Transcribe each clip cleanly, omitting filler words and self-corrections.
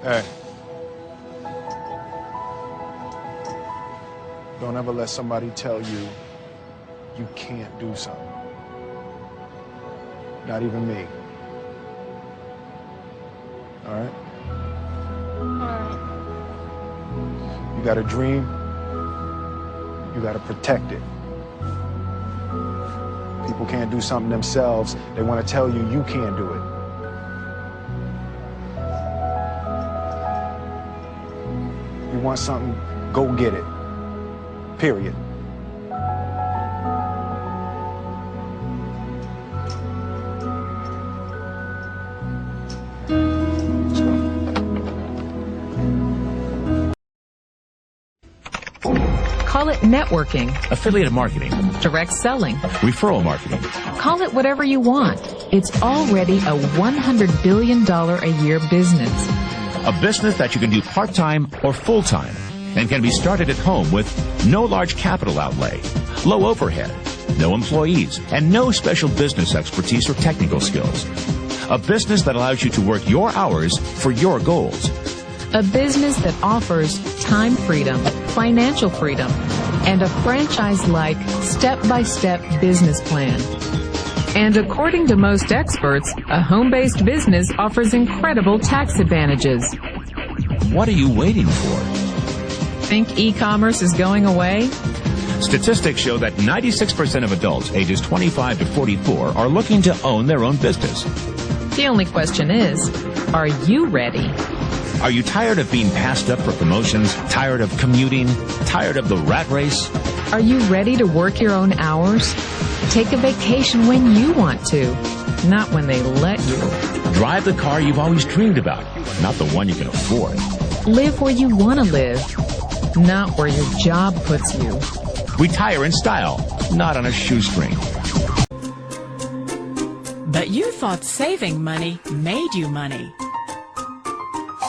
Hey. Don't ever let somebody tell you you can't do something. Not even me. All right? You got a dream, you got to protect it. People can't do something themselves. They want to tell you you can't do it. You want something, go get it. Period. Let's go. Call it networking, affiliate marketing, direct selling, referral marketing. Call it whatever you want. It's already a $100 billion a year business. A business that you can do part-time or full-time and can be started at home with no large capital outlay, low overhead, no employees, and no special business expertise or technical skills. A business that allows you to work your hours for your goals. A business that offers time freedom, financial freedom, and a franchise-like, step-by-step business plan. And according to most experts, a home-based business offers incredible tax advantages. What are you waiting for? Think e-commerce is going away? Statistics show that 96% of adults ages 25 to 44 are looking to own their own business. The only question is, are you ready? Are you tired of being passed up for promotions, tired of commuting, tired of the rat race? Are you ready to work your own hours? Take a vacation when you want to, not when they let you. Drive the car you've always dreamed about, not the one you can afford. Live where you want to live, not where your job puts you. Retire in style, not on a shoestring. But you thought saving money made you money.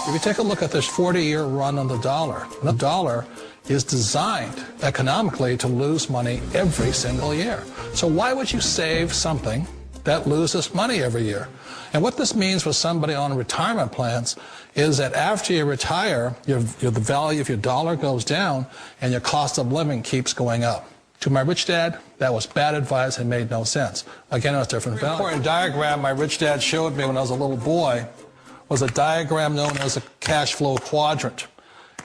If you take a look at this 40-year run on the dollar is designed economically to lose money every single year. So why would you save something that loses money every year? And what this means for somebody on retirement plans is that after you retire, the value of your dollar goes down and your cost of living keeps going up. To my rich dad, that was bad advice and made no sense. Again, it was different value. An important diagram my rich dad showed me when I was a little boy was a diagram known as a cash flow quadrant.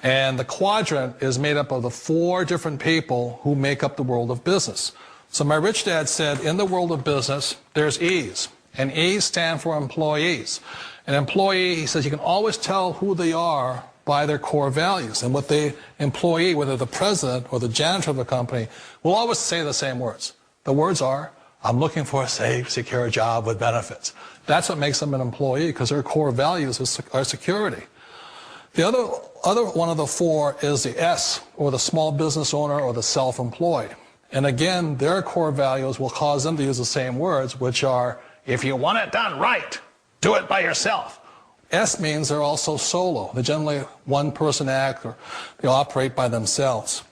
And the quadrant is made up of the 4 different people who make up the world of business. So my rich dad said, in the world of business, there's E's. And E's stand for employees. An employee, he says, you can always tell who they are by their core values. And what the employee, whether the president or the janitor of the company, will always say the same words. The words are, I'm looking for a safe, secure job with benefits. That's what makes them an employee, because their core values are security. The other one of the 4 is the S, or the small business owner or the self-employed. And again, their core values will cause them to use the same words, which are, if you want it done right, do it by yourself. S means they're also solo. They're generally one-person act, or they operate by themselves.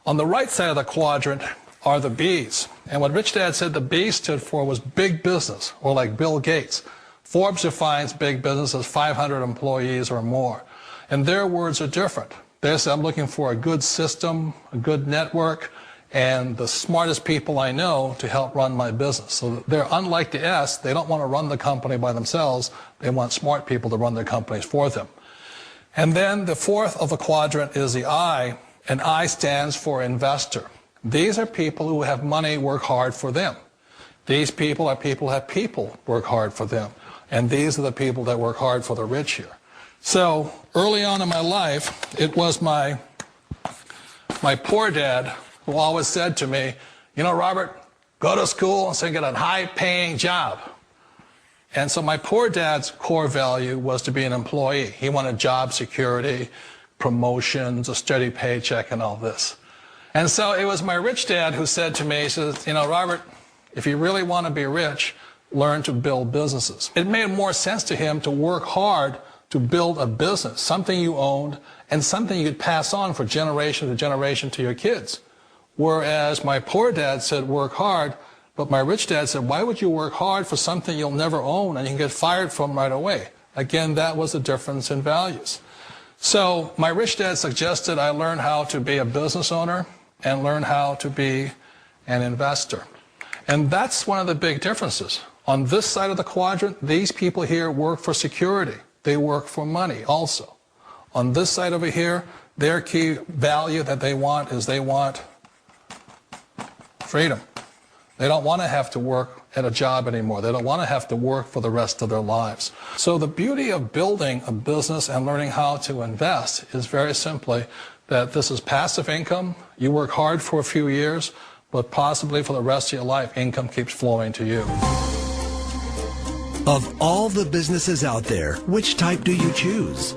On the right side of the quadrant are the B's. And what Rich Dad said the B stood for was big business, or like Bill Gates. Forbes defines big business as 500 employees or more. And their words are different. They say, I'm looking for a good system, a good network, and the smartest people I know to help run my business. So they're unlike the S. They don't want to run the company by themselves. They want smart people to run their companies for them. And then the 4th of the quadrant is the I, and I stands for investor. These are people who have money work hard for them. These people are people who have people work hard for them. And these are the people that work hard for the rich here. So early on in my life, it was my poor dad who always said to me, you know, Robert, go to school and get a high-paying job. And so my poor dad's core value was to be an employee. He wanted job security, promotions, a steady paycheck, and all this. And so it was my rich dad who said to me, he says, you know, Robert, if you really want to be rich, learn to build businesses. It made more sense to him to work hard to build a business, something you owned and something you could pass on for generation to generation to your kids. Whereas my poor dad said work hard, but my rich dad said, why would you work hard for something you'll never own and you can get fired from right away? Again, that was a difference in values. So my rich dad suggested I learn how to be a business owner and learn how to be an investor. And that's one of the big differences. On this side of the quadrant, these people here work for security. They work for money also. On this side over here, their key value that they want is they want freedom. They don't want to have to work at a job anymore. They don't want to have to work for the rest of their lives. So the beauty of building a business and learning how to invest is very simply that this is passive income. You work hard for a few years, but possibly for the rest of your life, income keeps flowing to you. Of all the businesses out there, which type do you choose?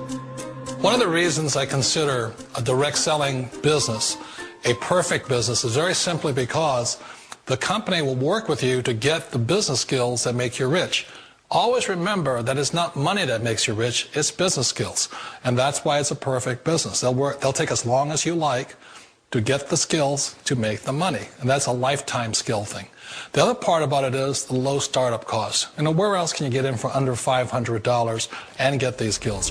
One of the reasons I consider a direct selling business a perfect business is very simply because the company will work with you to get the business skills that make you rich. Always remember that it's not money that makes you rich, it's business skills. And that's why it's a perfect business. They'll take as long as you like to get the skills to make the money. And that's a lifetime skill thing. The other part about it is the low startup cost. Where else can you get in for under $500 and get these skills?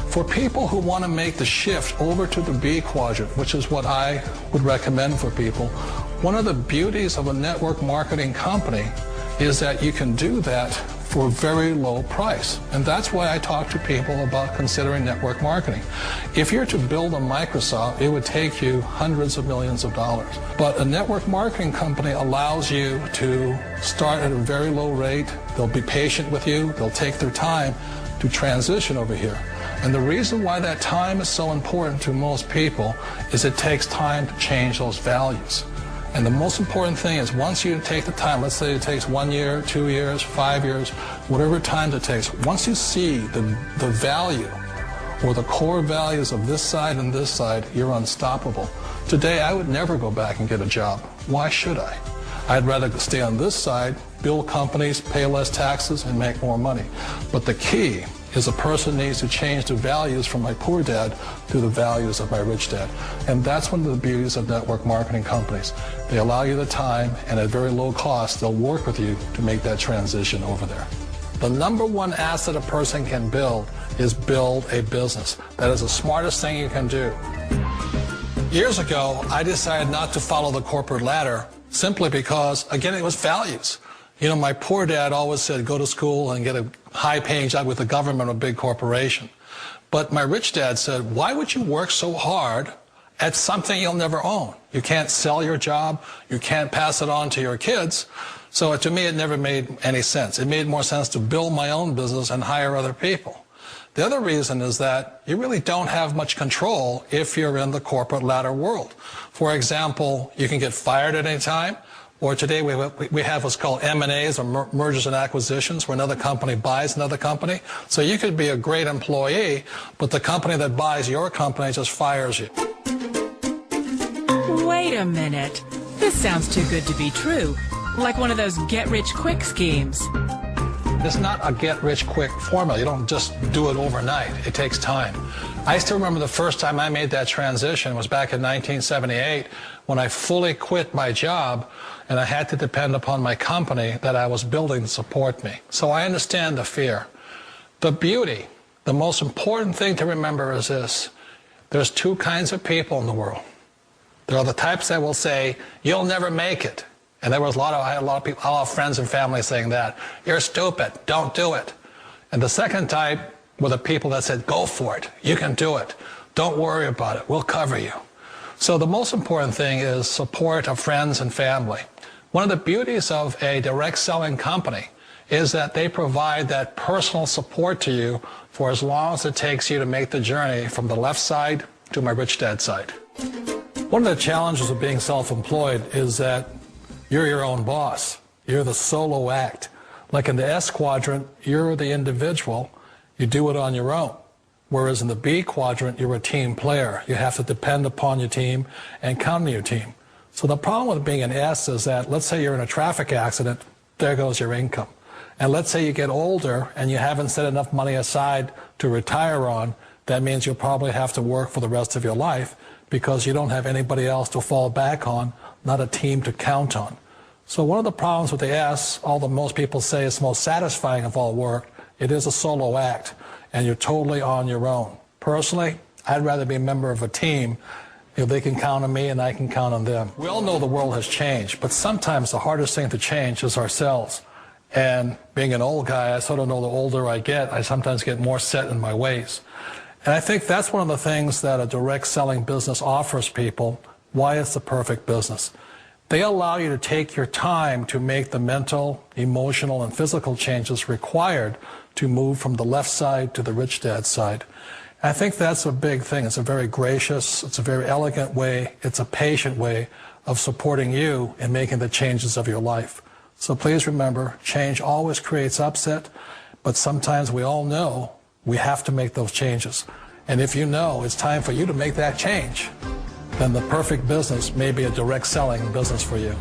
For people who want to make the shift over to the B quadrant, which is what I would recommend for people, one of the beauties of a network marketing company is that you can do that for a very low price. And that's why I talk to people about considering network marketing. If you're to build a Microsoft, it would take you hundreds of millions of dollars. But a network marketing company allows you to start at a very low rate. They'll be patient with you. They'll take their time to transition over here. And the reason why that time is so important to most people is it takes time to change those values. And the most important thing is once you take the time, let's say it takes 1 year, 2 years, 5 years, whatever time it takes, once you see the value or the core values of this side and this side, you're unstoppable. Today, I would never go back and get a job. Why should I? I'd rather stay on this side, build companies, pay less taxes, and make more money. But the key is a person needs to change the values from my poor dad to the values of my rich dad. And that's one of the beauties of network marketing companies. They allow you the time, and at very low cost, they'll work with you to make that transition over there. The number one asset a person can build is build a business. That is the smartest thing you can do. Years ago, I decided not to follow the corporate ladder simply because, again, it was values. My poor dad always said, go to school and get a high-paying job with the government or a big corporation. But my rich dad said, why would you work so hard at something you'll never own? You can't sell your job. You can't pass it on to your kids. So to me, it never made any sense. It made more sense to build my own business and hire other people. The other reason is that you really don't have much control if you're in the corporate ladder world. For example, you can get fired at any time. Or today we have what's called M&As, or mergers and acquisitions, where another company buys another company. So you could be a great employee, but the company that buys your company just fires you. Wait a minute. This sounds too good to be true. Like one of those get-rich-quick schemes. It's not a get-rich-quick formula. You don't just do it overnight. It takes time. I still remember the first time I made that transition was back in 1978 when I fully quit my job and I had to depend upon my company that I was building to support me. So I understand the fear. The beauty, the most important thing to remember is this. There's two kinds of people in the world. There are the types that will say, you'll never make it. And I had a lot of people, a lot of friends and family saying that. You're stupid, don't do it. And the second type were the people that said, go for it, you can do it. Don't worry about it, we'll cover you. So the most important thing is support of friends and family. One of the beauties of a direct selling company is that they provide that personal support to you for as long as it takes you to make the journey from the left side to my rich dad side. One of the challenges of being self-employed is that you're your own boss. You're the solo act. Like in the S quadrant, you're the individual. You do it on your own. Whereas in the B quadrant, you're a team player. You have to depend upon your team and count on your team. So the problem with being an S is that, let's say you're in a traffic accident, there goes your income. And let's say you get older and you haven't set enough money aside to retire on, that means you'll probably have to work for the rest of your life because you don't have anybody else to fall back on, not a team to count on. So one of the problems with the S, although most people say it's the most satisfying of all work, it is a solo act. and you're totally on your own. Personally, I'd rather be a member of a team. They can count on me and I can count on them. We all know the world has changed, but sometimes the hardest thing to change is ourselves. And being an old guy, I sort of know the older I get, I sometimes get more set in my ways. And I think that's one of the things that a direct selling business offers people, why it's the perfect business. They allow you to take your time to make the mental, emotional, and physical changes required to move from the left side to the rich dad side. I think that's a big thing. It's a very gracious, it's a very elegant way, it's a patient way of supporting you in making the changes of your life. So please remember, change always creates upset, but sometimes we all know we have to make those changes. And if you know it's time for you to make that change, then the perfect business may be a direct selling business for you.